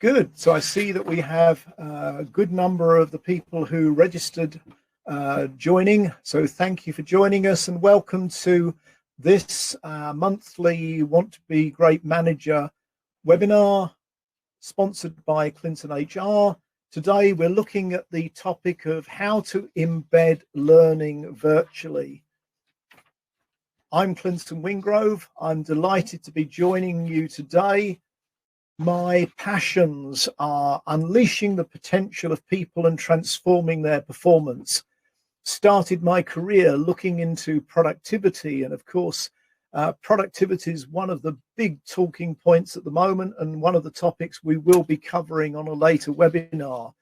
Good. So I see that we have a good number of the people who registered joining. So thank you for joining us and welcome to this monthly Want to Be Great Manager webinar sponsored by Clinton HR. Today we're looking at the topic of how to embed learning virtually. I'm Clinton Wingrove. I'm delighted to be joining you today. My passions are unleashing the potential of people and transforming their performance. Started my career looking into productivity, and of course, productivity is one of the big talking points at the moment and one of the topics we will be covering on a later webinar.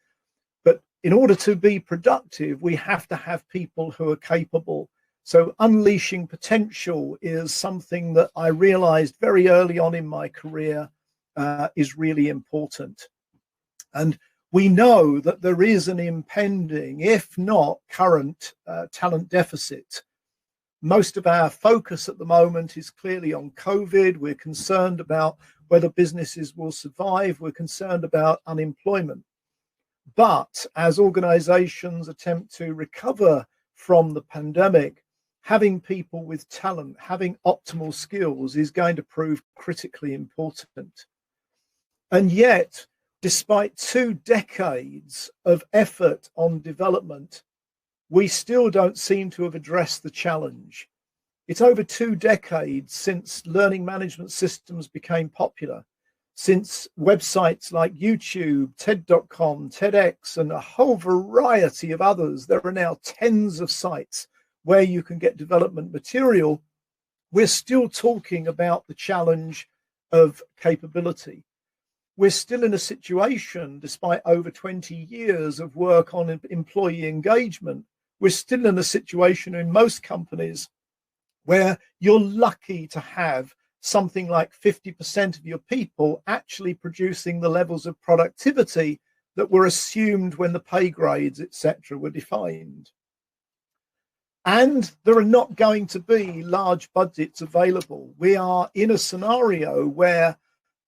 But in order to be productive, we have to have people who are capable. So unleashing potential is something that I realized very early on in my career is really important. And we know that there is an impending, if not current, talent deficit. Most of our focus at the moment is clearly on COVID. We're concerned about whether businesses will survive. We're concerned about unemployment. But as organizations attempt to recover from the pandemic, having people with talent, having optimal skills is going to prove critically important. And yet, despite 2 decades of effort on development, we still don't seem to have addressed the challenge. It's over 2 decades since learning management systems became popular, since websites like YouTube, TED.com, TEDx, and a whole variety of others. There are now tens of sites where you can get development material. We're still talking about the challenge of capability. We're still in a situation, despite over 20 years of work on employee engagement, we're still in a situation in most companies where you're lucky to have something like 50% of your people actually producing the levels of productivity that were assumed when the pay grades, etc., were defined. And there are not going to be large budgets available. We are in a scenario where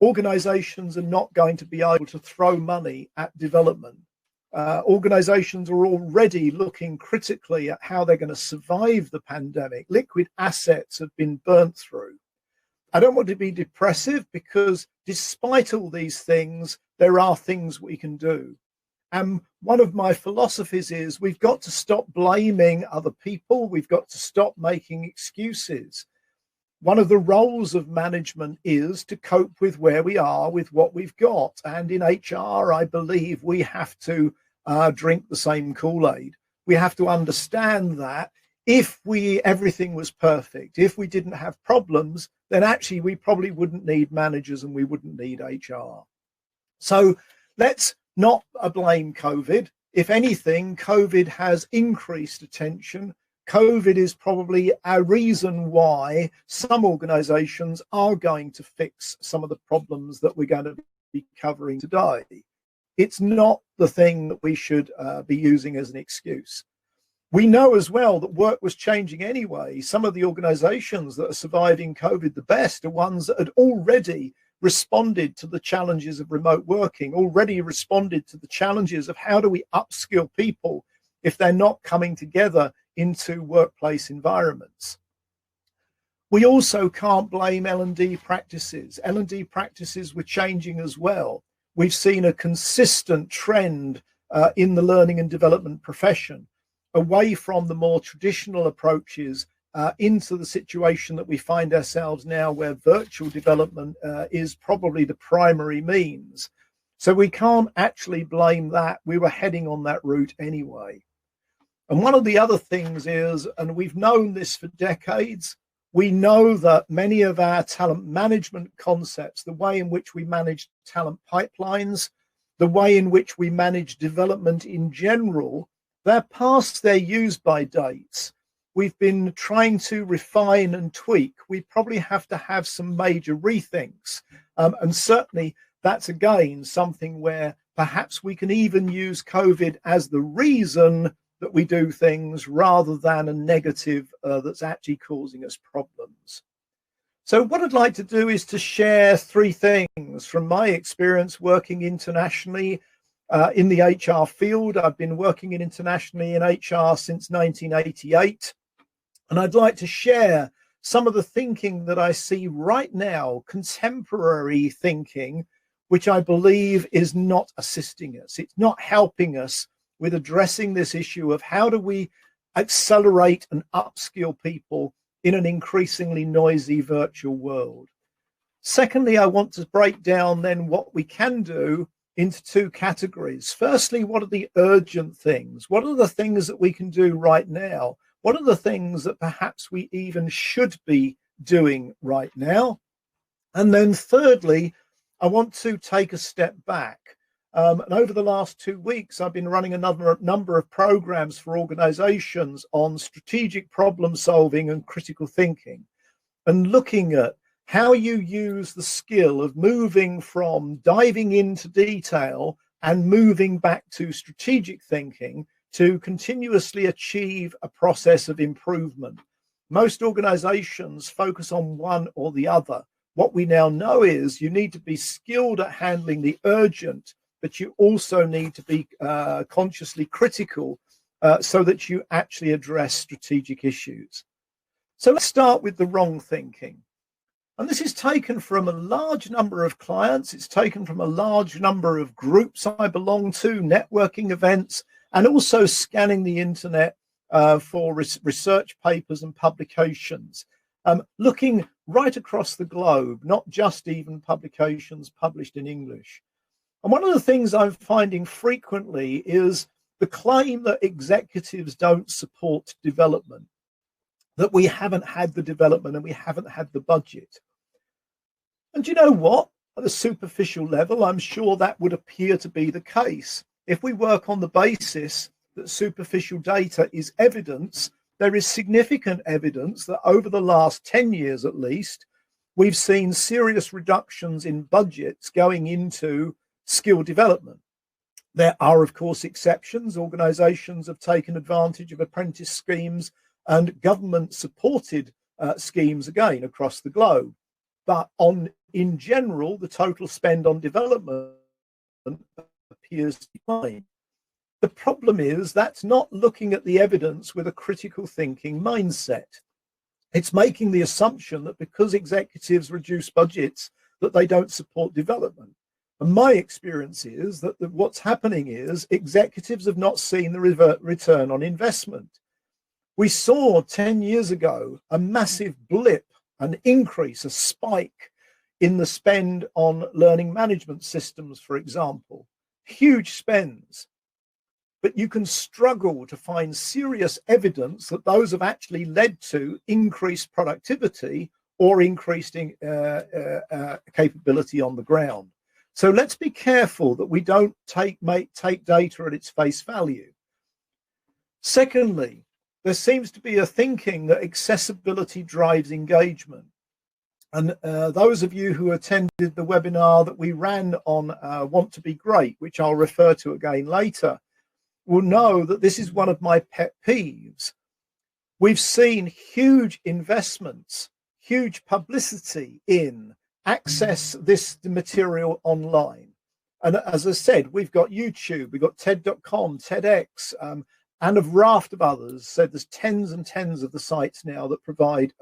organizations are not going to be able to throw money at development. Organizations are already looking critically at how they're going to survive the pandemic. Liquid assets have been burnt through. I don't want to be depressive because despite all these things, there are things we can do. And one of my philosophies is we've got to stop blaming other people. We've got to stop making excuses. One of the roles of management is to cope with where we are, with what we've got. And in HR, I believe we have to drink the same Kool-Aid. We have to understand that if everything was perfect, if we didn't have problems, then actually we probably wouldn't need managers and we wouldn't need HR. So let's not blame COVID. If anything, COVID has increased attention. COVID is probably a reason why some organizations are going to fix some of the problems that we're going to be covering today. It's not the thing that we should be using as an excuse. We know as well that work was changing anyway. Some of the organizations that are surviving COVID the best are ones that had already responded to the challenges of remote working, already responded to the challenges of how do we upskill people if they're not coming together into workplace environments. We also can't blame L&D practices. L&D practices were changing as well. We've seen a consistent trend in the learning and development profession away from the more traditional approaches into the situation that we find ourselves now where virtual development is probably the primary means. So we can't actually blame that. We were heading on that route anyway. And one of the other things is, and we've known this for decades, we know that many of our talent management concepts, the way in which we manage talent pipelines, the way in which we manage development in general, they're past their use-by dates. We've been trying to refine and tweak. We probably have to have some major rethinks. And certainly that's, again, something where perhaps we can even use COVID as the reason that we do things rather than a negative that's actually causing us problems. So what I'd like to do is to share three things from my experience working internationally in the HR field. I've been working internationally in HR since 1988. And I'd like to share some of the thinking that I see right now, contemporary thinking, which I believe is not assisting us. It's not helping us with addressing this issue of how do we accelerate and upskill people in an increasingly noisy virtual world. Secondly, I want to break down then what we can do into two categories. Firstly, what are the urgent things? What are the things that we can do right now? What are the things that perhaps we even should be doing right now? And then thirdly, I want to take a step back. And over the last 2 weeks, I've been running a number of programs for organizations on strategic problem solving and critical thinking, and looking at how you use the skill of moving from diving into detail and moving back to strategic thinking to continuously achieve a process of improvement. Most organizations focus on one or the other. What we now know is you need to be skilled at handling the urgent, but you also need to be consciously critical so that you actually address strategic issues. So let's start with the wrong thinking. And this is taken from a large number of clients. It's taken from a large number of groups I belong to, networking events, and also scanning the internet for research papers and publications, looking right across the globe, not just even publications published in English. And one of the things I'm finding frequently is the claim that executives don't support development, that we haven't had the development and we haven't had the budget. And you know what? At a superficial level, I'm sure that would appear to be the case. If we work on the basis that superficial data is evidence, there is significant evidence that over the last 10 years at least, we've seen serious reductions in budgets going into skill development. There are, of course, exceptions. Organizations have taken advantage of apprentice schemes and government-supported schemes again across the globe. But in general, the total spend on development appears to decline. The problem is that's not looking at the evidence with a critical thinking mindset. It's making the assumption that because executives reduce budgets, that they don't support development. And my experience is that what's happening is executives have not seen the return on investment. We saw 10 years ago a massive blip, an increase, a spike in the spend on learning management systems, for example, huge spends. But you can struggle to find serious evidence that those have actually led to increased productivity or increasing capability on the ground. So let's be careful that we don't take data at its face value. Secondly, there seems to be a thinking that accessibility drives engagement. And those of you who attended the webinar that we ran on Want to Be Great, which I'll refer to again later, will know that this is one of my pet peeves. We've seen huge investments, huge publicity in access this material online. And as I said, we've got YouTube, we've got TED.com, TEDx, and a raft of others. So there's tens and tens of the sites now that provide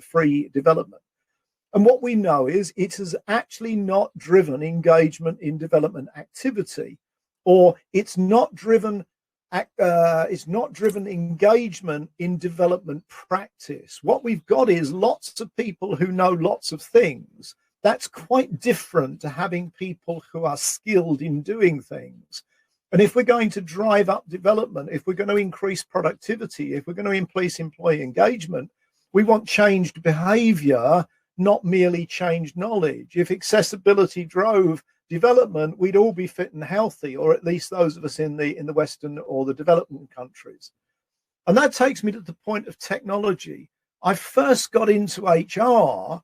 free development. And what we know is it has actually not driven engagement in development activity, or it's not driven engagement in development practice. What we've got is lots of people who know lots of things. That's quite different to having people who are skilled in doing things. And if we're going to drive up development, if we're going to increase productivity, if we're going to increase employee engagement, we want changed behavior, not merely changed knowledge. If accessibility drove development, we'd all be fit and healthy, or at least those of us in the Western or the developing countries. And that takes me to the point of technology. I first got into HR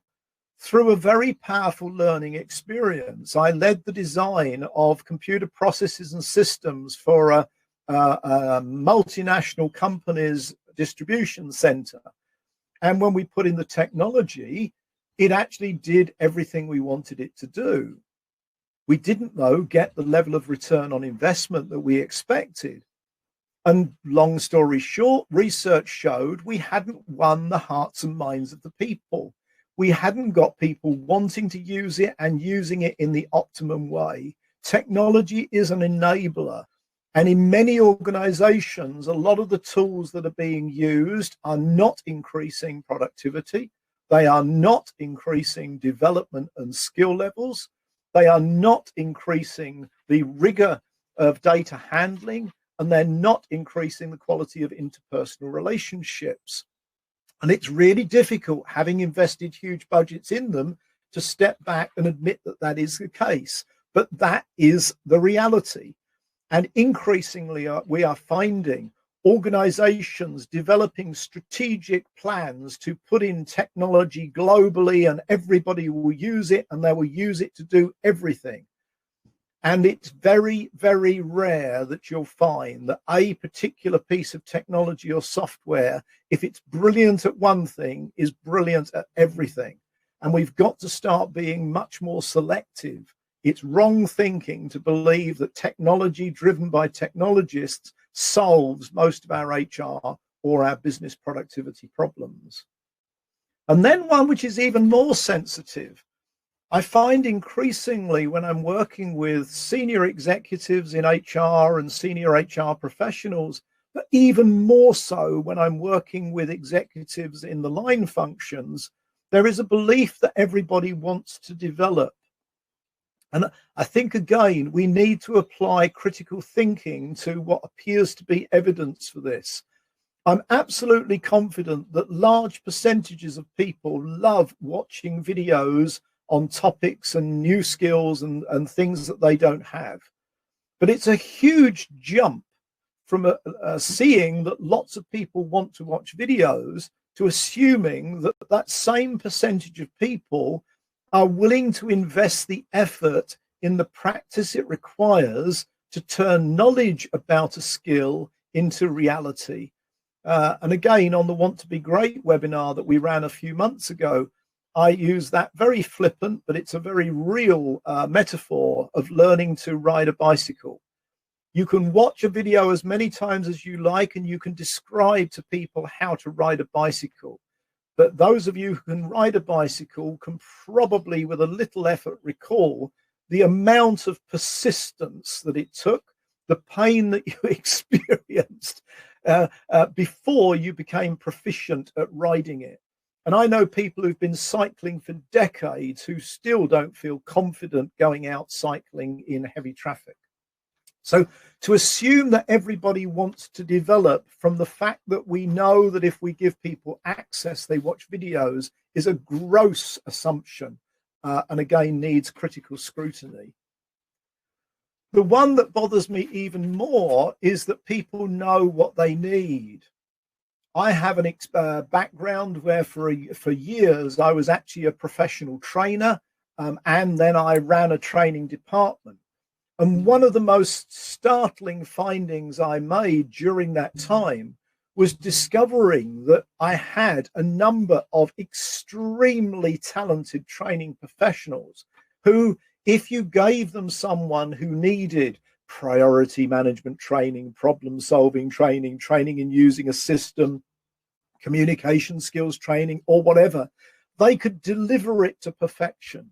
through a very powerful learning experience. I led the design of computer processes and systems for a multinational company's distribution center. And when we put in the technology, it actually did everything we wanted it to do. We didn't, though, get the level of return on investment that we expected. And long story short, research showed we hadn't won the hearts and minds of the people. We hadn't got people wanting to use it and using it in the optimum way. Technology is an enabler. And in many organizations, a lot of the tools that are being used are not increasing productivity. They are not increasing development and skill levels. They are not increasing the rigor of data handling, and they're not increasing the quality of interpersonal relationships. And it's really difficult, having invested huge budgets in them, to step back and admit that that is the case. But that is the reality. And increasingly, we are finding organizations developing strategic plans to put in technology globally, and everybody will use it, and they will use it to do everything. And it's very, very rare that you'll find that a particular piece of technology or software, if it's brilliant at one thing, is brilliant at everything. And we've got to start being much more selective. It's wrong thinking to believe that technology driven by technologists solves most of our HR or our business productivity problems. And then one which is even more sensitive. I find increasingly when I'm working with senior executives in HR and senior HR professionals, but even more so when I'm working with executives in the line functions, there is a belief that everybody wants to develop. And I think, again, we need to apply critical thinking to what appears to be evidence for this. I'm absolutely confident that large percentages of people love watching videos on topics and new skills and things that they don't have. But it's a huge jump from seeing that lots of people want to watch videos to assuming that that same percentage of people are willing to invest the effort in the practice it requires to turn knowledge about a skill into reality. And again, on the Want to Be Great webinar that we ran a few months ago, I use that very flippant, but it's a very real metaphor of learning to ride a bicycle. You can watch a video as many times as you like, and you can describe to people how to ride a bicycle. But those of you who can ride a bicycle can probably, with a little effort, recall the amount of persistence that it took, the pain that you experienced before you became proficient at riding it. And I know people who've been cycling for decades who still don't feel confident going out cycling in heavy traffic. So to assume that everybody wants to develop from the fact that we know that if we give people access, they watch videos, is a gross assumption, and again needs critical scrutiny. The one that bothers me even more is that people know what they need. I have a background where for years I was actually a professional trainer, and then I ran a training department. And one of the most startling findings I made during that time was discovering that I had a number of extremely talented training professionals who, if you gave them someone who needed priority management training, problem solving training, training in using a system, communication skills training, or whatever, they could deliver it to perfection.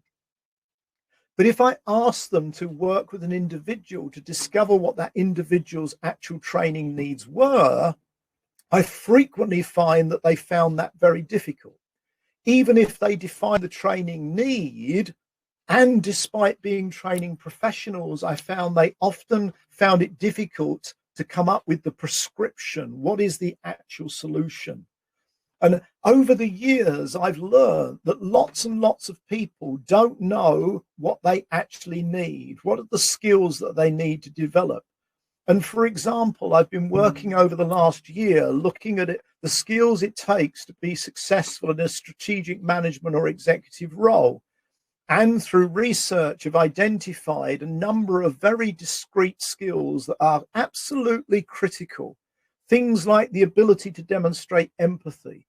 But if I asked them to work with an individual to discover what that individual's actual training needs were, I frequently find that they found that very difficult. Even if they define the training need, and despite being training professionals, I found they often found it difficult to come up with the prescription. What is the actual solution? And over the years, I've learned that lots and lots of people don't know what they actually need. What are the skills that they need to develop? And for example, I've been working over the last year looking at the skills it takes to be successful in a strategic management or executive role. And through research, have identified a number of very discrete skills that are absolutely critical. Things like the ability to demonstrate empathy,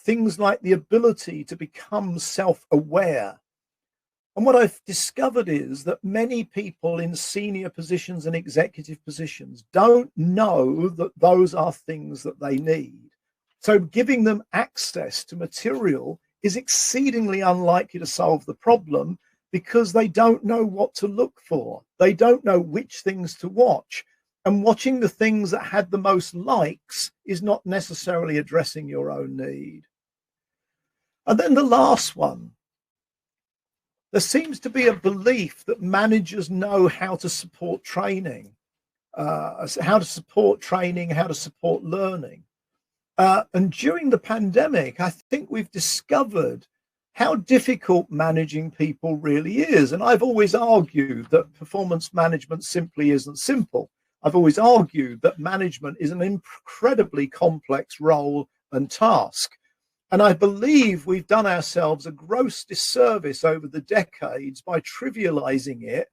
things like the ability to become self-aware. And what I've discovered is that many people in senior positions and executive positions don't know that those are things that they need. So giving them access to material is exceedingly unlikely to solve the problem, because they don't know what to look for. They don't know which things to watch. And watching the things that had the most likes is not necessarily addressing your own need. And then the last one. There seems to be a belief that managers know how to support training, how to support learning. And during the pandemic, I think we've discovered how difficult managing people really is. And I've always argued that performance management simply isn't simple. I've always argued that management is an incredibly complex role and task. And I believe we've done ourselves a gross disservice over the decades by trivializing it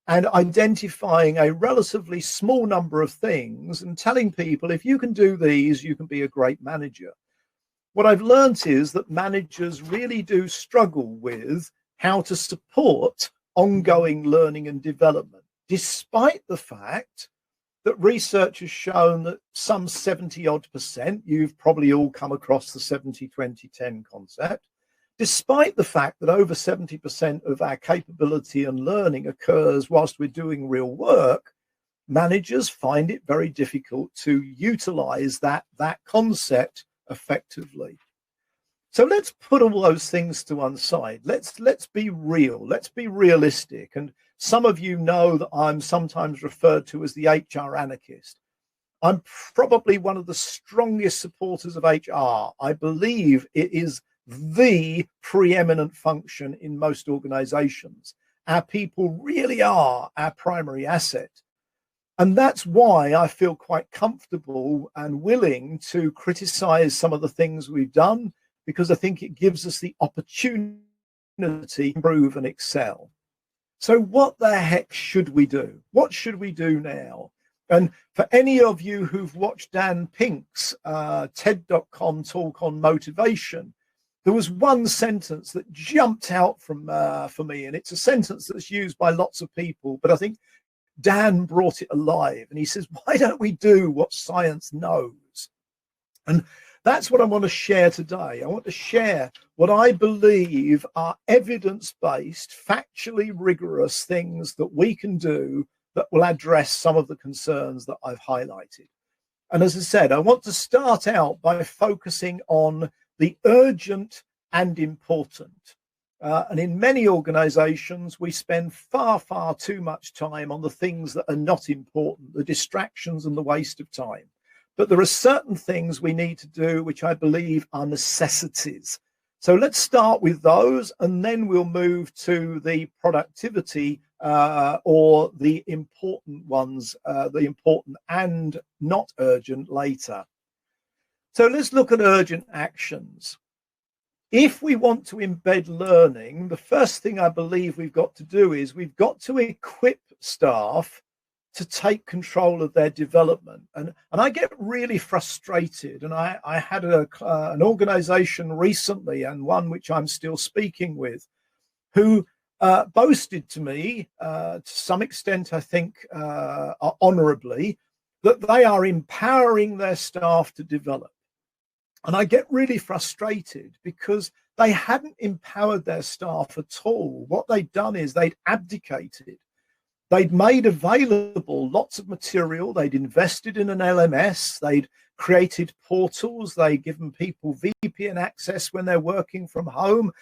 and identifying a relatively small number of things and telling people, if you can do these, you can be a great manager. What I've learned is that managers really do struggle with how to support ongoing learning and development, despite the fact that research has shown that some 70-odd%, you've probably all come across the 70-20-10 concept, despite the fact that over 70% of our capability and learning occurs whilst we're doing real work, managers find it very difficult to utilize that concept effectively. So let's put all those things to one side. Let's be real. Let's be realistic. And some of you know that I'm sometimes referred to as the HR anarchist. I'm probably one of the strongest supporters of HR. I believe it is the preeminent function in most organizations. Our people really are our primary asset. And that's why I feel quite comfortable and willing to criticize some of the things we've done, because I think it gives us the opportunity to improve and excel. So what the heck should we do? What should we do now? And for any of you who've watched Dan Pink's TED.com talk on motivation, there was one sentence that jumped out for me, and it's a sentence that's used by lots of people, but I think Dan brought it alive, and he says, why don't we do what science knows? And that's what I want to share today. I want to share what I believe are evidence-based, factually rigorous things that we can do that will address some of the concerns that I've highlighted. And as I said, I want to start out by focusing on the urgent and important. And in many organizations, we spend far, far too much time on the things that are not important, the distractions and the waste of time. But there are certain things we need to do which I believe are necessities. So let's start with those, and then we'll move to the productivity or the important ones, the important and not urgent later. So let's look at urgent actions. If we want to embed learning, the first thing I believe we've got to do is we've got to equip staff to take control of their development. And I get really frustrated. And I had an organization recently, and one which I'm still speaking with, who boasted to me, to some extent, I think, honorably, that they are empowering their staff to develop. And I get really frustrated because they hadn't empowered their staff at all. What they'd done is they'd abdicated. They'd made available lots of material. They'd invested in an LMS. They'd created portals. They'd given people VPN access when they're working from home.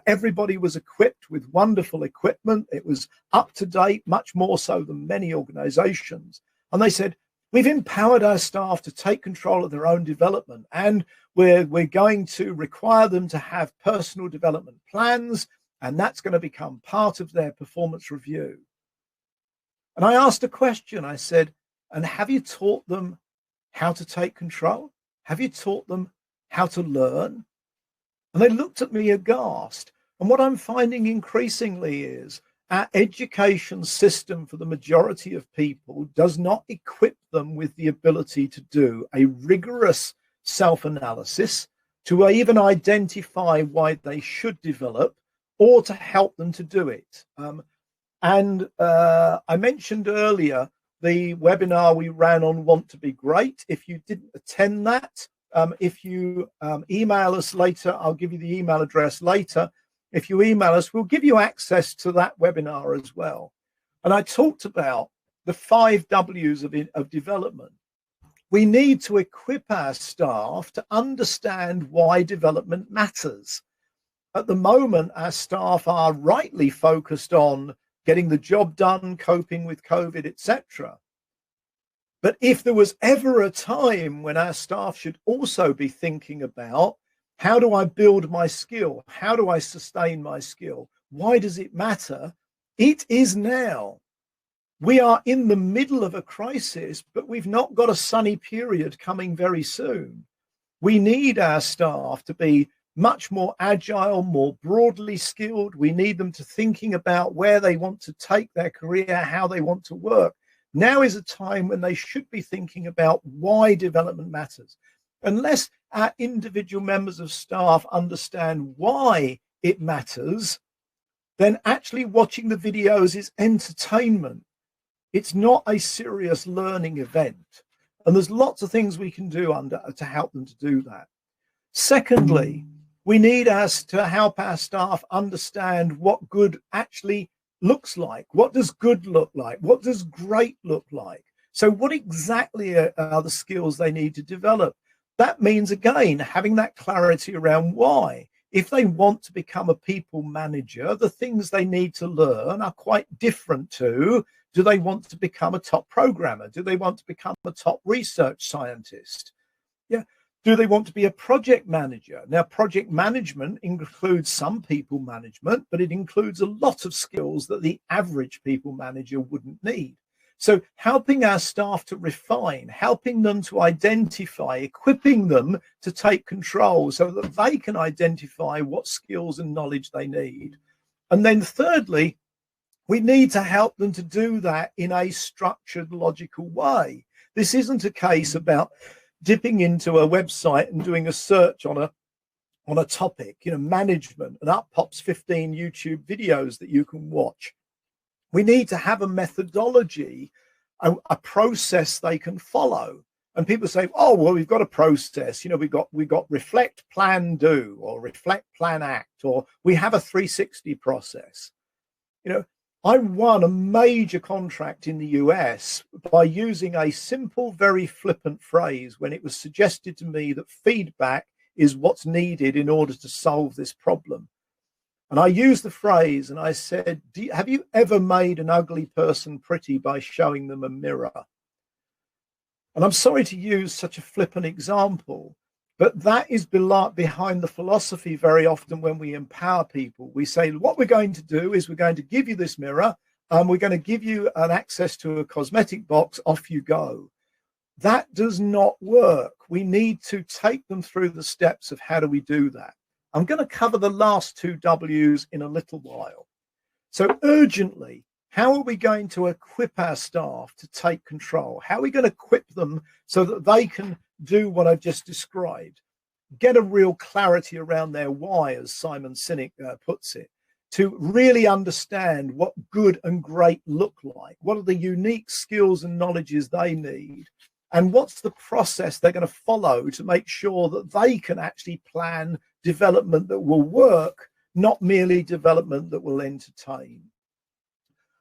Everybody was equipped with wonderful equipment. It was up to date, much more so than many organizations. And they said, we've empowered our staff to take control of their own development, and we're going to require them to have personal development plans, and that's going to become part of their performance review. And I asked a question. I said, and have you taught them how to take control? Have you taught them how to learn? And they looked at me aghast. And what I'm finding increasingly is our education system for the majority of people does not equip them with the ability to do a rigorous self-analysis, to even identify why they should develop or to help them to do it. I mentioned earlier the webinar we ran on Want to Be Great. If you didn't attend that, if you email us later, I'll give you the email address later. If you email us, we'll give you access to that webinar as well. And I talked about the 5 W's of development. We need to equip our staff to understand why development matters. At the moment, our staff are rightly focused on getting the job done, coping with COVID, etc. But if there was ever a time when our staff should also be thinking about, how do I build my skill? How do I sustain my skill? Why does it matter? It is now. We are in the middle of a crisis, but we've not got a sunny period coming very soon. We need our staff to be much more agile, more broadly skilled. We need them to thinking about where they want to take their career, how they want to work. Now is a time when they should be thinking about why development matters. Unless our individual members of staff understand why it matters, then actually watching the videos is entertainment. It's not a serious learning event. And there's lots of things we can do to help them to do that. Secondly, we need to help our staff understand what good actually looks like. What does good look like? What does great look like? So what exactly are the skills they need to develop? That means, again, having that clarity around why. If they want to become a people manager, the things they need to learn are quite different to, do they want to become a top programmer? Do they want to become a top research scientist? Yeah. Do they want to be a project manager? Now, project management includes some people management, but it includes a lot of skills that the average people manager wouldn't need. So helping our staff to refine, helping them to identify, equipping them to take control so that they can identify what skills and knowledge they need. And then thirdly, we need to help them to do that in a structured, logical way. This isn't a case about dipping into a website and doing a search on a topic, management, and up pops 15 YouTube videos that you can watch. We need to have a methodology, a process they can follow. And people say, oh, well, we've got a process. We've got reflect, plan, do, or reflect, plan, act, or we have a 360 process. I won a major contract in the US by using a simple, very flippant phrase when it was suggested to me that feedback is what's needed in order to solve this problem. And I used the phrase and I said, have you ever made an ugly person pretty by showing them a mirror? And I'm sorry to use such a flippant example, but that is behind the philosophy very often when we empower people. We say, what we're going to do is we're going to give you this mirror and we're going to give you an access to a cosmetic box, off you go. That does not work. We need to take them through the steps of how do we do that. I'm going to cover the last 2 W's in a little while. So urgently, how are we going to equip our staff to take control? How are we going to equip them so that they can do what I've just described? Get a real clarity around their why, as Simon Sinek puts it, to really understand what good and great look like. What are the unique skills and knowledges they need? And what's the process they're going to follow to make sure that they can actually plan development that will work, not merely development that will entertain.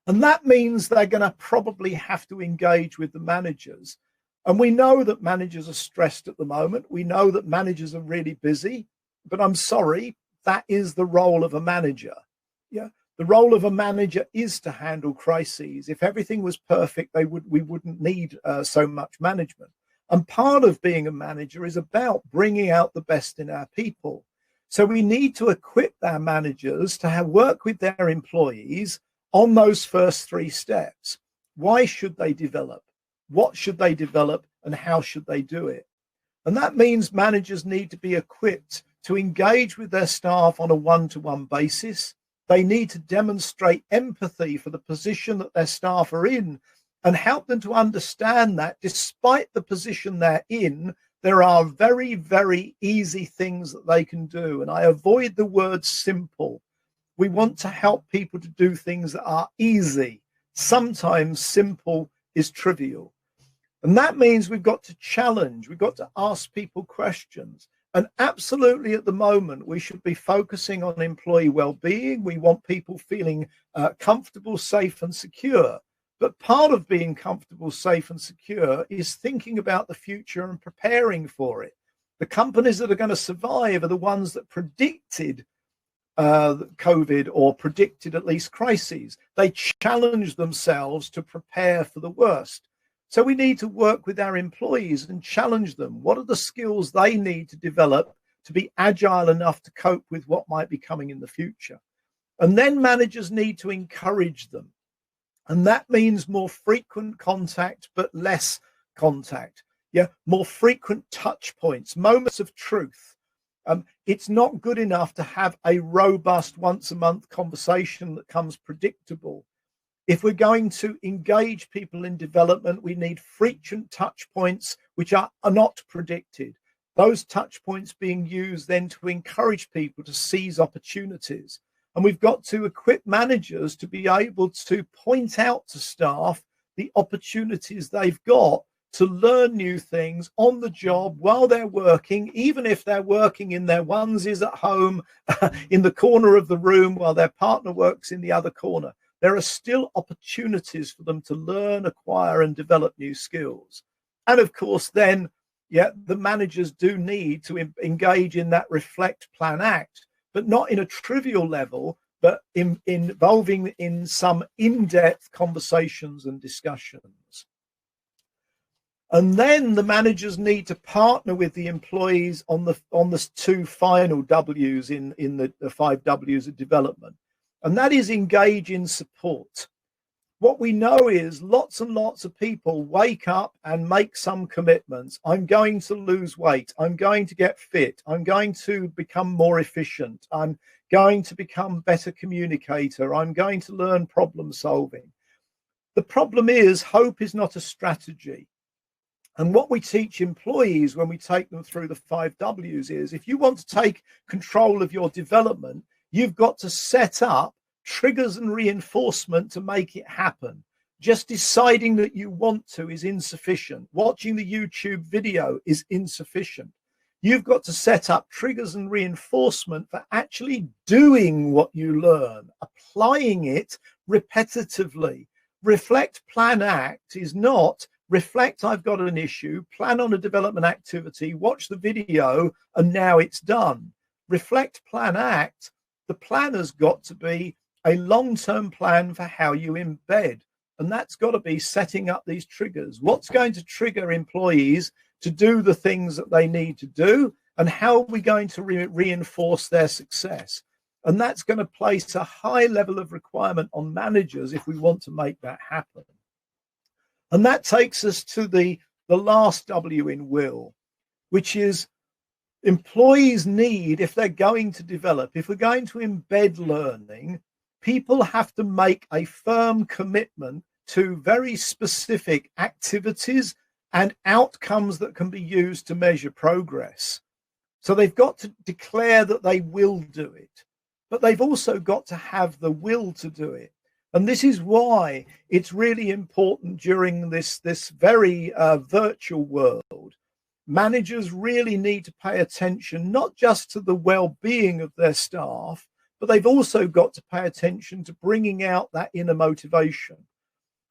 And that means they're going to probably have to engage with the managers. And we know that managers are stressed at the moment. We know that managers are really busy, but I'm sorry, that is the role of a manager. Yeah. The role of a manager is to handle crises. If everything was perfect, we wouldn't need so much management. And part of being a manager is about bringing out the best in our people. So we need to equip our managers to work with their employees on those first 3 steps. Why should they develop? What should they develop? And how should they do it? And that means managers need to be equipped to engage with their staff on a one-to-one basis. They need to demonstrate empathy for the position that their staff are in and help them to understand that despite the position they're in, There are very, very easy things that they can do. And I avoid the word simple. We want to help people to do things that are easy. Sometimes simple is trivial. And that means we've got to challenge, we've got to ask people questions. And absolutely at the moment, we should be focusing on employee well-being. We want people feeling comfortable, safe and secure. But part of being comfortable, safe and secure is thinking about the future and preparing for it. The companies that are going to survive are the ones that predicted COVID, or predicted at least crises. They challenge themselves to prepare for the worst. So we need to work with our employees and challenge them. What are the skills they need to develop to be agile enough to cope with what might be coming in the future? And then managers need to encourage them. And that means more frequent contact, but less contact. Yeah, more frequent touch points, moments of truth. It's not good enough to have a robust once a month conversation that comes predictable. If we're going to engage people in development, we need frequent touch points which are not predicted. Those touch points being used then to encourage people to seize opportunities. And we've got to equip managers to be able to point out to staff the opportunities they've got to learn new things on the job while they're working, even if they're working in their onesies at home, in the corner of the room while their partner works in the other corner. There are still opportunities for them to learn, acquire, and develop new skills. And of course, then, the managers do need to engage in that reflect, plan, act, but not in a trivial level, but involving in some in-depth conversations and discussions. And then the managers need to partner with the employees on the two final W's in the 5 W's of development. And that is engage in support. What we know is lots and lots of people wake up and make some commitments. I'm going to lose weight. I'm going to get fit. I'm going to become more efficient. I'm going to become a better communicator. I'm going to learn problem solving. The problem is hope is not a strategy. And what we teach employees when we take them through the 5 W's is if you want to take control of your development, you've got to set up triggers and reinforcement to make it happen. Just deciding that you want to is insufficient. Watching the YouTube video is insufficient. You've got to set up triggers and reinforcement for actually doing what you learn, applying it repetitively. Reflect, plan, act is not reflect, I've got an issue, plan on a development activity, watch the video, and now it's done. Reflect, plan, act. The plan has got to be a long-term plan for how you embed. And that's got to be setting up these triggers. What's going to trigger employees to do the things that they need to do? And how are we going to reinforce their success? And that's going to place a high level of requirement on managers if we want to make that happen. And that takes us to the last W in will, which is employees need, if they're going to develop, if we're going to embed learning, people have to make a firm commitment to very specific activities and outcomes that can be used to measure progress. So they've got to declare that they will do it, but they've also got to have the will to do it. And this is why it's really important during this very virtual world. Managers really need to pay attention, not just to the well-being of their staff, but they've also got to pay attention to bringing out that inner motivation.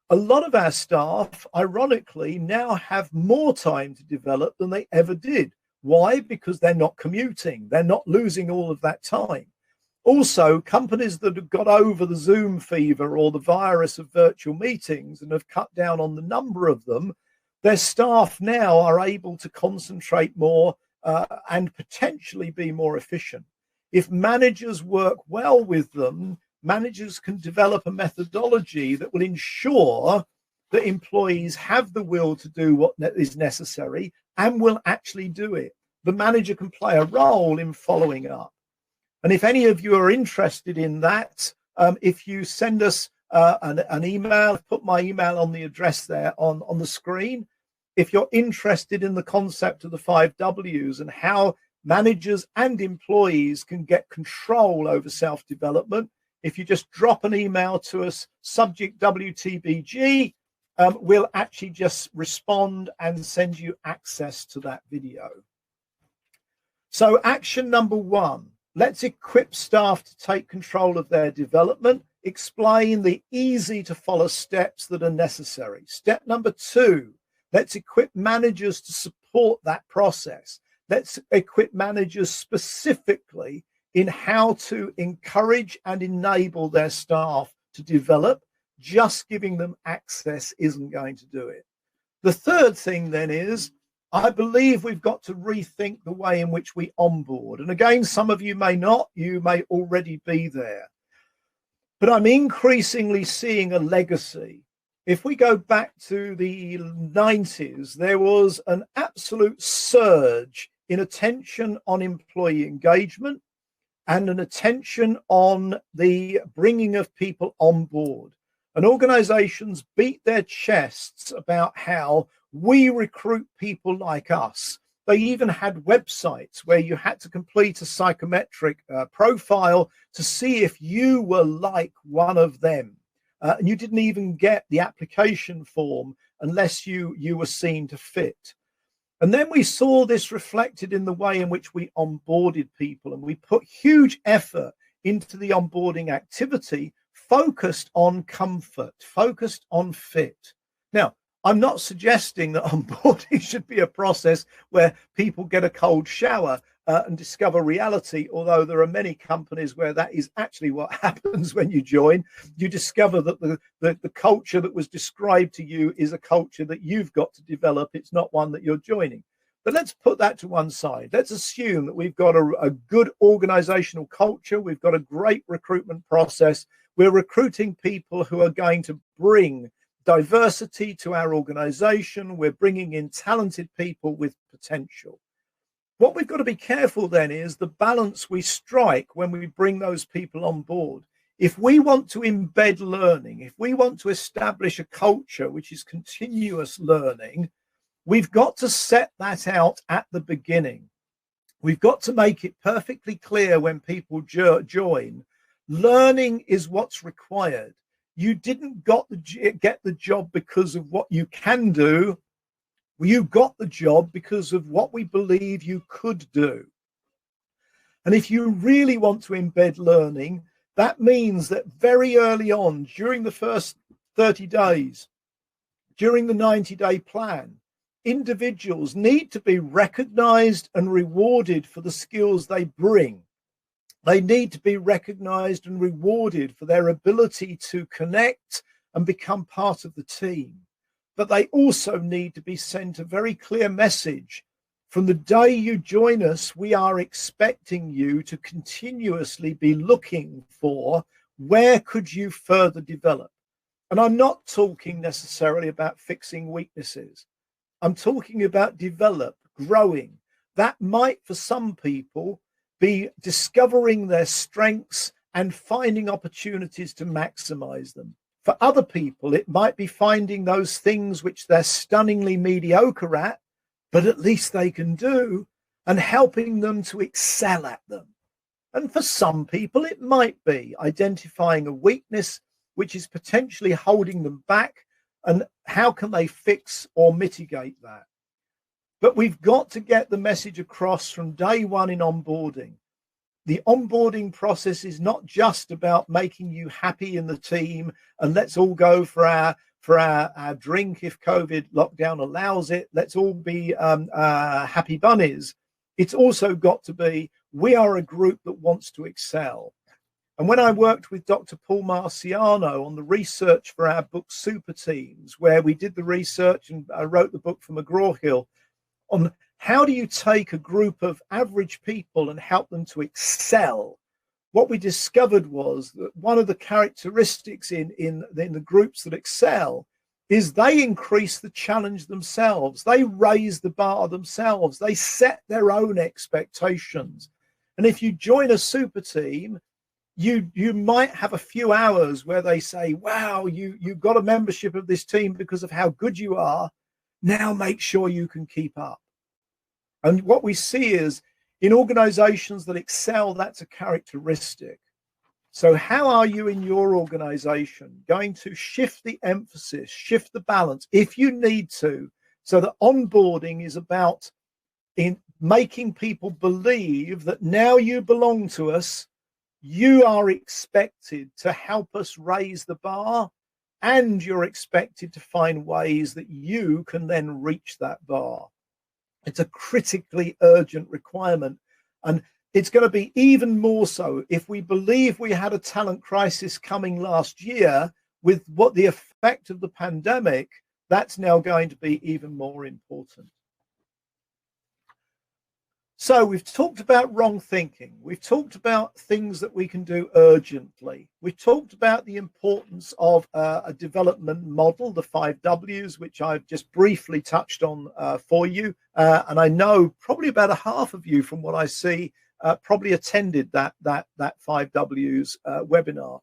A lot of our staff, ironically, now have more time to develop than they ever did. Why? Because they're not commuting. They're not losing all of that time. Also, companies that have got over the Zoom fever or the virus of virtual meetings and have cut down on the number of them, their staff now are able to concentrate more and potentially be more efficient. If managers work well with them, managers can develop a methodology that will ensure that employees have the will to do what is necessary and will actually do it. The manager can play a role in following up. And if any of you are interested in that, if you send us an email, put my email on the address there on the screen. if you're interested in the concept of the 5 Ws and how managers and employees can get control over self-development, if you just drop an email to us, subject WTBG, we'll actually just respond and send you access to that video. So action number 1, let's equip staff to take control of their development. Explain the easy to follow steps that are necessary. Step number 2, let's equip managers to support that process. Let's equip managers specifically in how to encourage and enable their staff to develop. Just giving them access isn't going to do it. The third thing then is, I believe we've got to rethink the way in which we onboard. And again, some of you may not, you may already be there. But I'm increasingly seeing a legacy. If we go back to the 90s, there was an absolute surge in attention on employee engagement and an attention on the bringing of people on board. And organizations beat their chests about how we recruit people like us. They even had websites where you had to complete a psychometric profile to see if you were like one of them. And you didn't even get the application form unless you were seen to fit. And then we saw this reflected in the way in which we onboarded people, and we put huge effort into the onboarding activity, focused on comfort, focused on fit. Now, I'm not suggesting that onboarding should be a process where people get a cold shower and discover reality, although there are many companies where that is actually what happens when you join. You discover that the culture that was described to you is a culture that you've got to develop. It's not one that you're joining. But let's put that to one side. Let's assume that we've got a good organizational culture. We've got a great recruitment process. We're recruiting people who are going to bring diversity to our organization. We're bringing in talented people with potential. What we've got to be careful then is the balance we strike when we bring those people on board. If we want to embed learning, if we want to establish a culture which is continuous learning, we've got to set that out at the beginning. We've got to make it perfectly clear when people join. Learning is what's required. You didn't get the job because of what you can do. You got the job because of what we believe you could do. And if you really want to embed learning, that means that very early on, during the first 30 days, during the 90-day plan, individuals need to be recognized and rewarded for the skills they bring. They need to be recognized and rewarded for their ability to connect and become part of the team. But they also need to be sent a very clear message. From the day you join us, we are expecting you to continuously be looking for where could you further develop. And I'm not talking necessarily about fixing weaknesses. I'm talking about develop, growing. That might, for some people, be discovering their strengths and finding opportunities to maximize them. For other people, it might be finding those things which they're stunningly mediocre at, but at least they can do, and helping them to excel at them. And for some people, it might be identifying a weakness which is potentially holding them back, and how can they fix or mitigate that. But we've got to get the message across from day one in onboarding. The onboarding process is not just about making you happy in the team and let's all go for our drink if COVID lockdown allows it. Let's all be happy bunnies. It's also got to be, we are a group that wants to excel. And when I worked with Dr. Paul Marciano on the research for our book Super Teams, where we did the research and I wrote the book for McGraw-Hill on how do you take a group of average people and help them to excel? What we discovered was that one of the characteristics in the groups that excel is they increase the challenge themselves. They raise the bar themselves. They set their own expectations. And if you join a super team, you might have a few hours where they say, wow, you got a membership of this team because of how good you are. Now make sure you can keep up. And what we see is in organizations that excel, that's a characteristic. So how are you in your organization going to shift the emphasis, shift the balance if you need to, so that onboarding is about in making people believe that now you belong to us, you are expected to help us raise the bar, and you're expected to find ways that you can then reach that bar. It's a critically urgent requirement. And it's going to be even more so if we believe we had a talent crisis coming last year. With what the effect of the pandemic, that's now going to be even more important. So we've talked about wrong thinking. We've talked about things that we can do urgently. We've talked about the importance of a development model, the 5 Ws, which I've just briefly touched on for you. And I know probably about a half of you, from what I see, probably attended that 5 Ws webinar.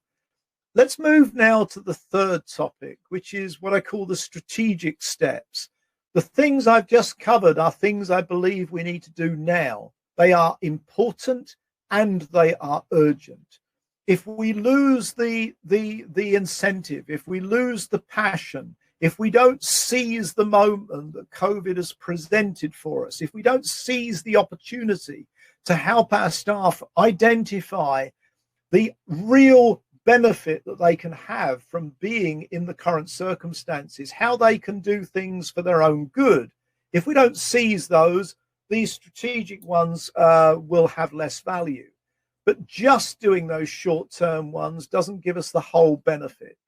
Let's move now to the third topic, which is what I call the strategic steps. The things I've just covered are things I believe we need to do now. They are important and they are urgent. If we lose the incentive, if we lose the passion, if we don't seize the moment that COVID has presented for us, if we don't seize the opportunity to help our staff identify the real benefit that they can have from being in the current circumstances, how they can do things for their own good. If we don't seize those, these strategic ones will have less value. But just doing those short-term ones doesn't give us the whole benefit.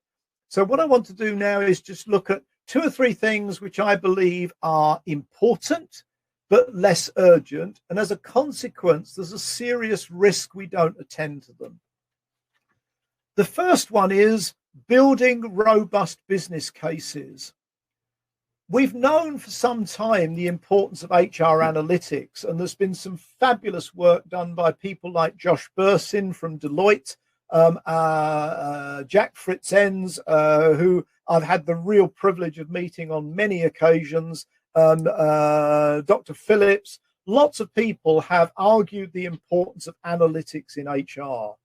So what I want to do now is just look at 2 or 3 things which I believe are important but less urgent, and as a consequence there's a serious risk we don't attend to them. The first one is building robust business cases. We've known for some time the importance of HR analytics, and there's been some fabulous work done by people like Josh Bursin from Deloitte, Jack Fritz-Enz, who I've had the real privilege of meeting on many occasions, Dr. Phillips. Lots of people have argued the importance of analytics in HR.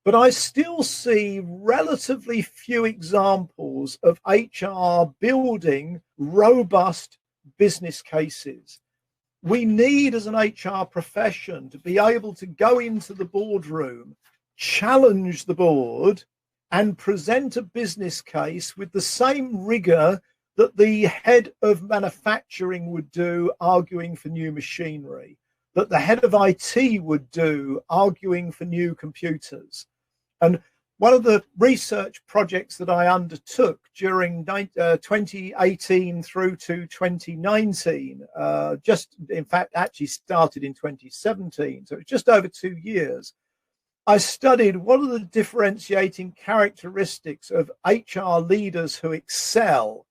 But I still see relatively few examples of HR building robust business cases. We need, as an HR profession, to be able to go into the boardroom, challenge the board, and present a business case with the same rigor that the head of manufacturing would do arguing for new machinery, that the head of IT would do arguing for new computers. And one of the research projects that I undertook during 2018 through to 2019, just in fact actually started in 2017, so it's just over 2 years, I studied what are the differentiating characteristics of HR leaders who excel.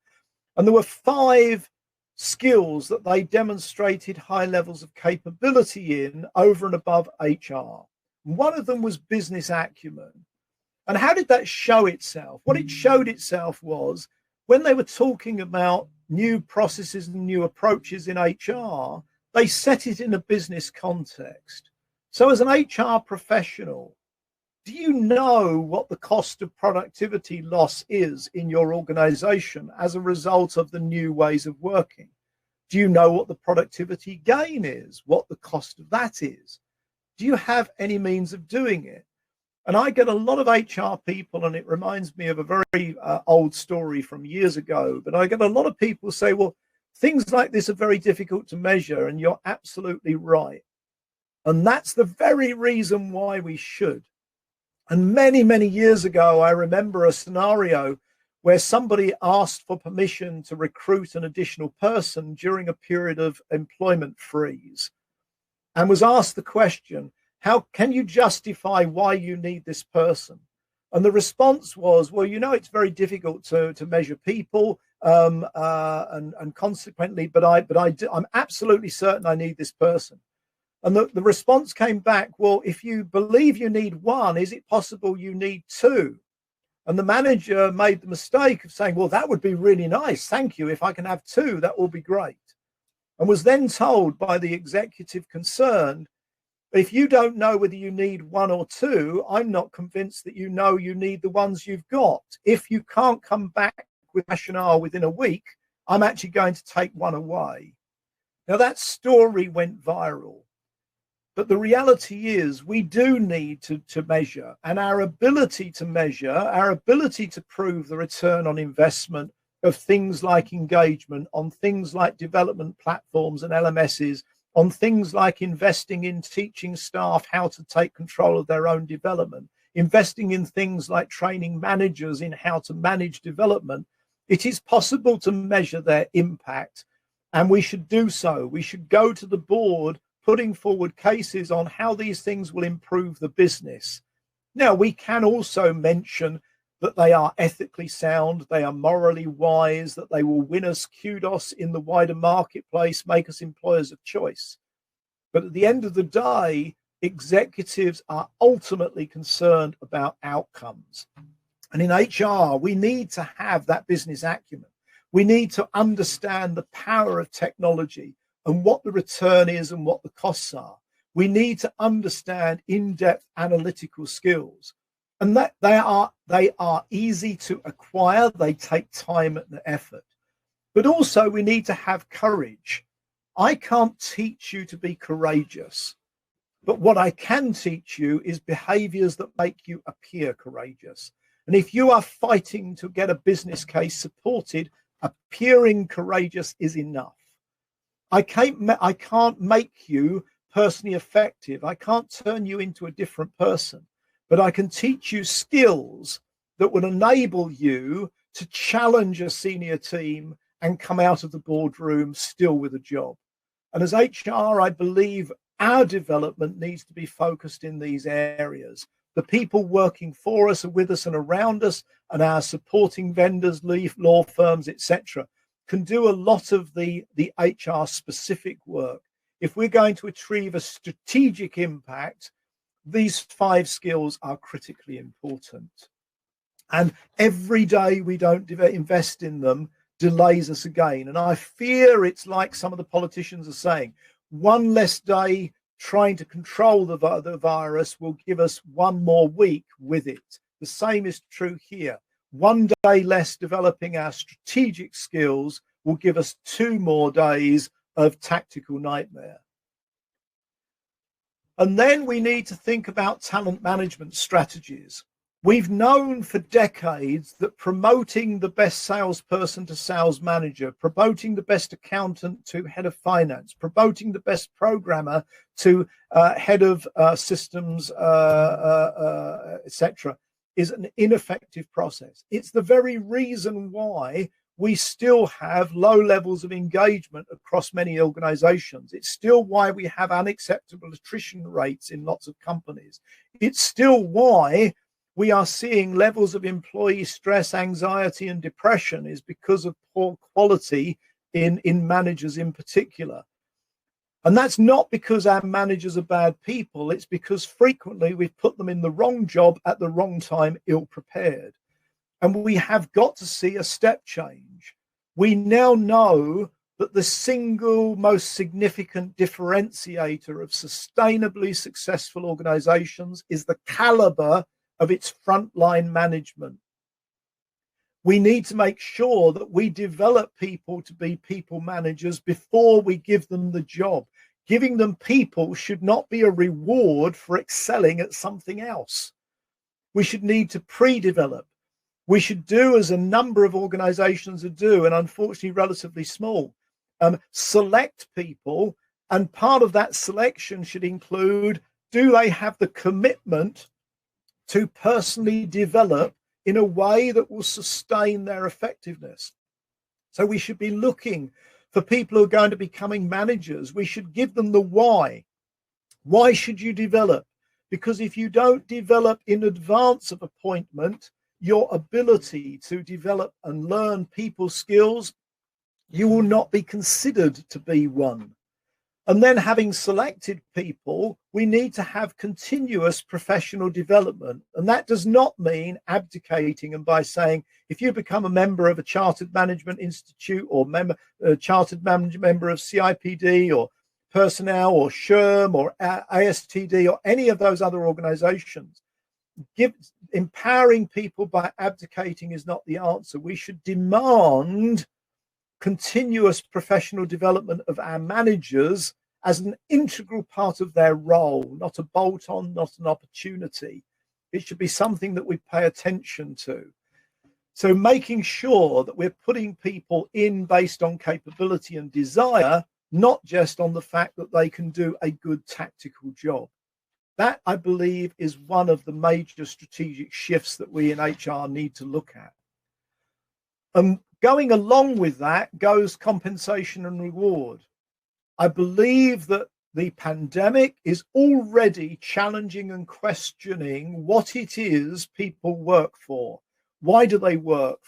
And there were 5 skills that they demonstrated high levels of capability in over and above HR. One of them was business acumen. And how did that show itself? What it showed itself was when they were talking about new processes and new approaches in HR, they set it in a business context. So as an HR professional, do you know what the cost of productivity loss is in your organization as a result of the new ways of working? Do you know what the productivity gain is, what the cost of that is? Do you have any means of doing it? And I get a lot of HR people, and it reminds me of a very old story from years ago, but I get a lot of people say, well, things like this are very difficult to measure, and you're absolutely right. And that's the very reason why we should. And many, many years ago, I remember a scenario where somebody asked for permission to recruit an additional person during a period of employment freeze, and was asked the question, how can you justify why you need this person? And the response was, well, you know, it's very difficult to measure people, and consequently, but I'm absolutely certain I need this person. And the response came back, well, if you believe you need 1, is it possible you need 2? And the manager made the mistake of saying, well, that would be really nice. Thank you. If I can have 2, that will be great. And was then told by the executive concerned, if you don't know whether you need 1 or 2, I'm not convinced that you know you need the ones you've got. If you can't come back with rationale within a week, I'm actually going to take 1 away. Now, that story went viral. But the reality is we do need to measure, and our ability to measure, our ability to prove the return on investment of things like engagement, on things like development platforms and LMSs, on things like investing in teaching staff how to take control of their own development, investing in things like training managers in how to manage development. It is possible to measure their impact, and we should do so. We should go to the board putting forward cases on how these things will improve the business. Now, we can also mention that they are ethically sound, they are morally wise, that they will win us kudos in the wider marketplace, make us employers of choice. But at the end of the day, executives are ultimately concerned about outcomes. And in HR, we need to have that business acumen. We need to understand the power of technology and what the return is and what the costs are. We need to understand in-depth analytical skills, and that they are easy to acquire. They take time and effort, but also we need to have courage. I can't teach you to be courageous, but what I can teach you is behaviors that make you appear courageous. And if you are fighting to get a business case supported, appearing courageous is enough. I can't make you personally effective. I can't turn you into a different person, but I can teach you skills that will enable you to challenge a senior team and come out of the boardroom still with a job. And as HR, I believe our development needs to be focused in these areas. The people working for us and with us and around us, and our supporting vendors, law firms, etc., can do a lot of the HR specific work. If we're going to achieve a strategic impact, these 5 skills are critically important. And every day we don't invest in them delays us again. And I fear it's like some of the politicians are saying, 1 less day trying to control the virus will give us 1 more week with it. The same is true here. 1 day less developing our strategic skills will give us 2 more days of tactical nightmare. And then we need to think about talent management strategies. We've known for decades that promoting the best salesperson to sales manager, promoting the best accountant to head of finance, promoting the best programmer to head of systems, etc., is an ineffective process. It's the very reason why we still have low levels of engagement across many organizations. It's still why we have unacceptable attrition rates in lots of companies. It's still why we are seeing levels of employee stress, anxiety, and depression is because of poor quality in managers in particular. And that's not because our managers are bad people. It's because frequently we've put them in the wrong job at the wrong time, ill-prepared. And we have got to see a step change. We now know that the single most significant differentiator of sustainably successful organizations is the caliber of its frontline management. We need to make sure that we develop people to be people managers before we give them the job. Giving them people should not be a reward for excelling at something else. We should need to pre-develop. We should do as a number of organizations do, and unfortunately relatively small, select people, and part of that selection should include, do they have the commitment to personally develop in a way that will sustain their effectiveness? So we should be looking for people who are going to be becoming managers. We should give them the why. Why should you develop? Because if you don't develop in advance of appointment, your ability to develop and learn people skills, you will not be considered to be one. And then having selected people, we need to have continuous professional development. And that does not mean abdicating and by saying, if you become a member of a Chartered Management Institute or Chartered member of CIPD or Personnel or SHRM or ASTD or any of those other organizations, empowering people by abdicating is not the answer. We should demand continuous professional development of our managers as an integral part of their role, not a bolt-on, not an opportunity. It should be something that we pay attention to. So making sure that we're putting people in based on capability and desire, not just on the fact that they can do a good tactical job. That, I believe, is one of the major strategic shifts that we in HR need to look at. Going along with that goes compensation and reward. I believe that the pandemic is already challenging and questioning what it is people work for. Why do they work?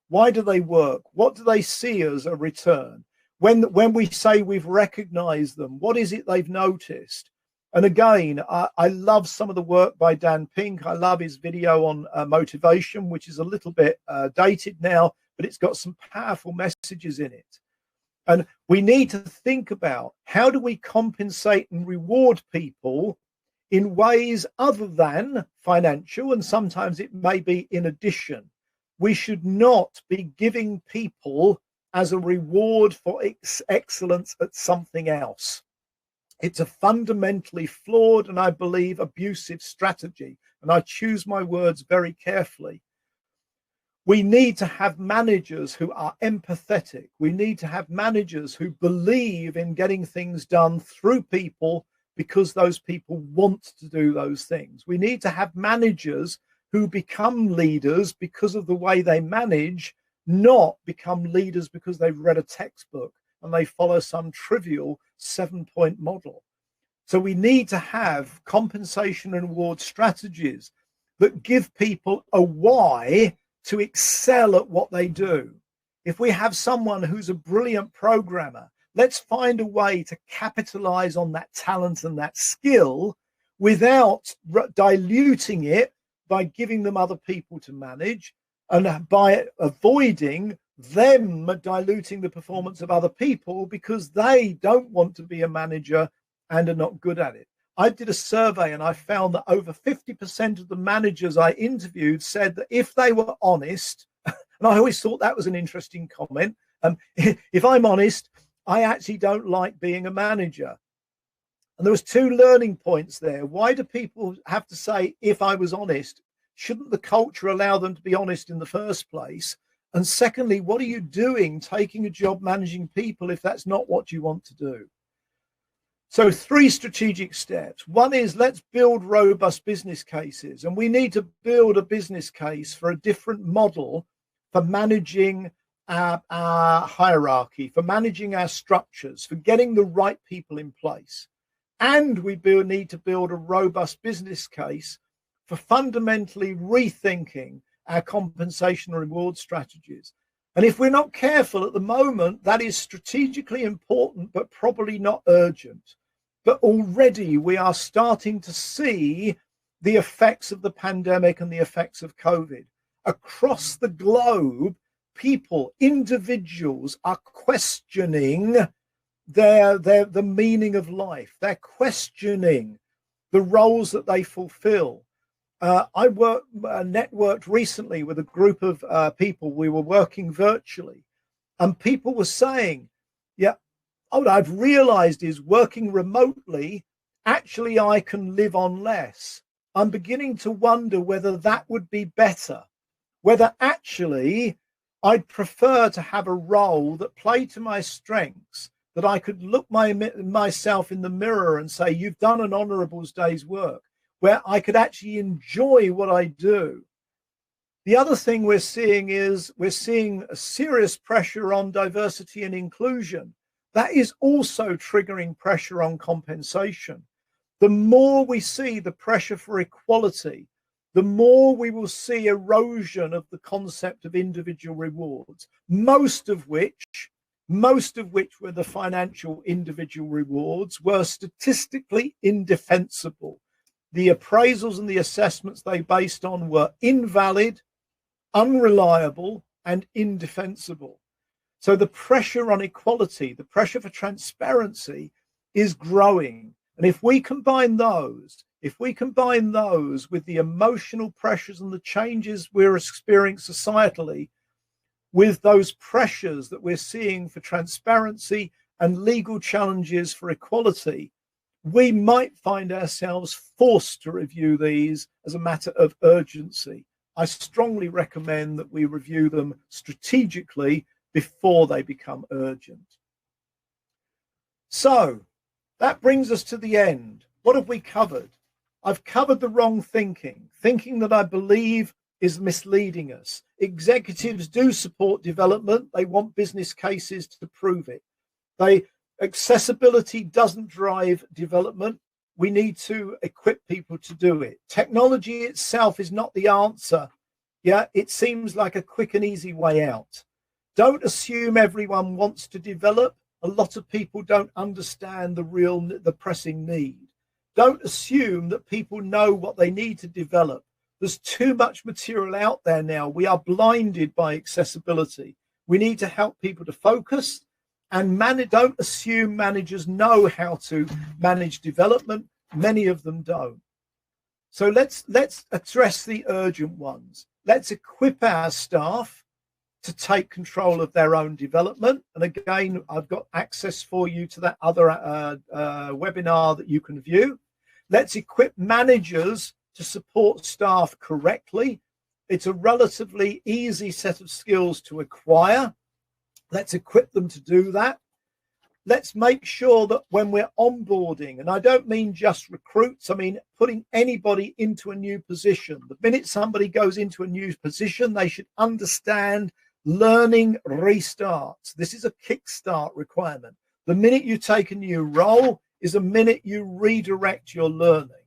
Why do they work? What do they see as a return? When we say we've recognized them, what is it they've noticed? And again, I love some of the work by Dan Pink. I love his video on motivation, which is a little bit dated now, but it's got some powerful messages in it. And we need to think about how do we compensate and reward people in ways other than financial, and sometimes it may be in addition. We should not be giving people as a reward for excellence at something else. It's a fundamentally flawed and I believe abusive strategy. And I choose my words very carefully. We need to have managers who are empathetic. We need to have managers who believe in getting things done through people because those people want to do those things. We need to have managers who become leaders because of the way they manage, not become leaders because they've read a textbook and they follow some trivial 7-point model. So we need to have compensation and reward strategies that give people a why to excel at what they do. If we have someone who's a brilliant programmer, let's find a way to capitalize on that talent and that skill without diluting it by giving them other people to manage and by avoiding them diluting the performance of other people because they don't want to be a manager and are not good at it. I did a survey and I found that over 50% of the managers I interviewed said that if they were honest, and I always thought that was an interesting comment, if I'm honest, I actually don't like being a manager. And there was 2 learning points there. Why do people have to say, if I was honest? Shouldn't the culture allow them to be honest in the first place? And secondly, what are you doing taking a job managing people if that's not what you want to do? So 3 strategic steps. One is let's build robust business cases. And we need to build a business case for a different model for managing our hierarchy, for managing our structures, for getting the right people in place. And we need to build a robust business case for fundamentally rethinking our compensation and reward strategies. And if we're not careful at the moment, that is strategically important, but probably not urgent. But already we are starting to see the effects of the pandemic and the effects of COVID. Across the globe, people, individuals are questioning the meaning of life. They're questioning the roles that they fulfill. I networked recently with a group of people. We were working virtually, and people were saying, yeah, what I've realized is working remotely, actually, I can live on less. I'm beginning to wonder whether that would be better, whether actually I'd prefer to have a role that played to my strengths, that I could look myself in the mirror and say, you've done an honorable day's work, where I could actually enjoy what I do. The other thing we're seeing is we're seeing a serious pressure on diversity and inclusion. That is also triggering pressure on compensation. The more we see the pressure for equality, the more we will see erosion of the concept of individual rewards, most of which most of which were the financial individual rewards, were statistically indefensible. The appraisals and the assessments they based on were invalid, unreliable, and indefensible. So the pressure on equality, the pressure for transparency is growing. And if we combine those with the emotional pressures and the changes we're experiencing societally, with those pressures that we're seeing for transparency and legal challenges for equality, we might find ourselves forced to review these as a matter of urgency. I strongly recommend that we review them strategically before they become urgent. So that brings us to the end. What have we covered? I've covered the wrong thinking that I believe is misleading us. Executives do support development. They want business cases to prove it. Accessibility doesn't drive development. We need to equip people to do it. Technology itself is not the answer. Yeah, it seems like a quick and easy way out. Don't assume everyone wants to develop. A lot of people don't understand the pressing need. Don't assume that people know what they need to develop. There's too much material out there now. We are blinded by accessibility. We need to help people to focus and don't assume managers know how to manage development. Many of them don't. So let's address the urgent ones. Let's equip our staff to take control of their own development. And again, I've got access for you to that other webinar that you can view. Let's equip managers to support staff correctly. It's a relatively easy set of skills to acquire. Let's equip them to do that. Let's make sure that when we're onboarding, and I don't mean just recruits, I mean putting anybody into a new position. The minute somebody goes into a new position, they should understand learning restarts. This is a kickstart requirement. The minute you take a new role is a minute you redirect your learning.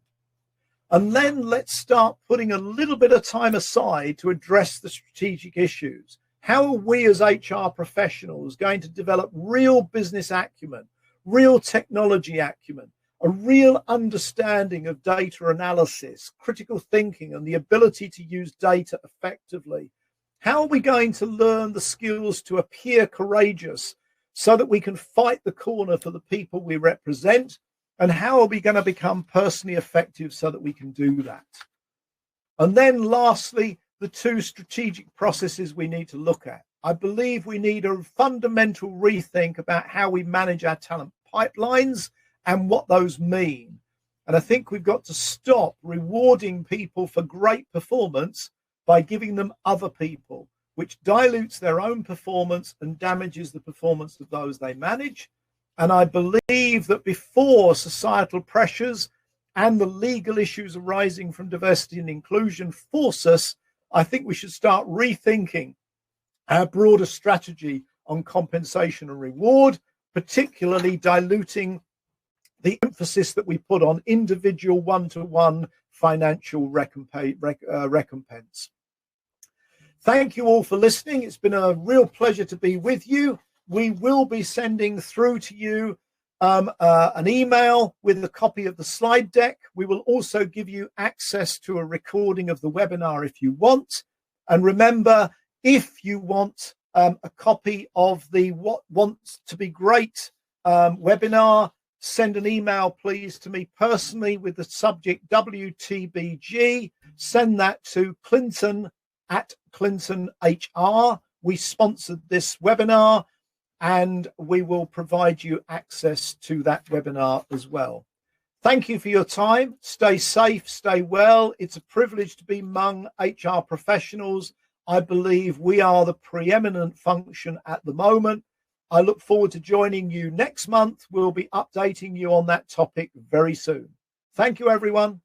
And then let's start putting a little bit of time aside to address the strategic issues. How are we as HR professionals going to develop real business acumen, real technology acumen, a real understanding of data analysis, critical thinking, and the ability to use data effectively? How are we going to learn the skills to appear courageous so that we can fight the corner for the people we represent? And how are we going to become personally effective so that we can do that? And then lastly, the two strategic processes we need to look at. I believe we need a fundamental rethink about how we manage our talent pipelines and what those mean. And I think we've got to stop rewarding people for great performance by giving them other people, which dilutes their own performance and damages the performance of those they manage. And I believe that before societal pressures and the legal issues arising from diversity and inclusion force us, I think we should start rethinking our broader strategy on compensation and reward, particularly diluting the emphasis that we put on individual one-to-one financial recompense. Thank you all for listening. It's been a real pleasure to be with you. We will be sending through to you an email with a copy of the slide deck. We will also give you access to a recording of the webinar if you want. And remember, if you want a copy of the What Wants to Be Great webinar, send an email, please, to me personally with the subject WTBG. Send that to Clinton@ClintonHR. We sponsored this webinar, and we will provide you access to that webinar as well. Thank you for your time. Stay safe, stay well. It's a privilege to be among HR professionals. I believe we are the preeminent function at the moment. I look forward to joining you next month. We'll be updating you on that topic very soon. Thank you, everyone.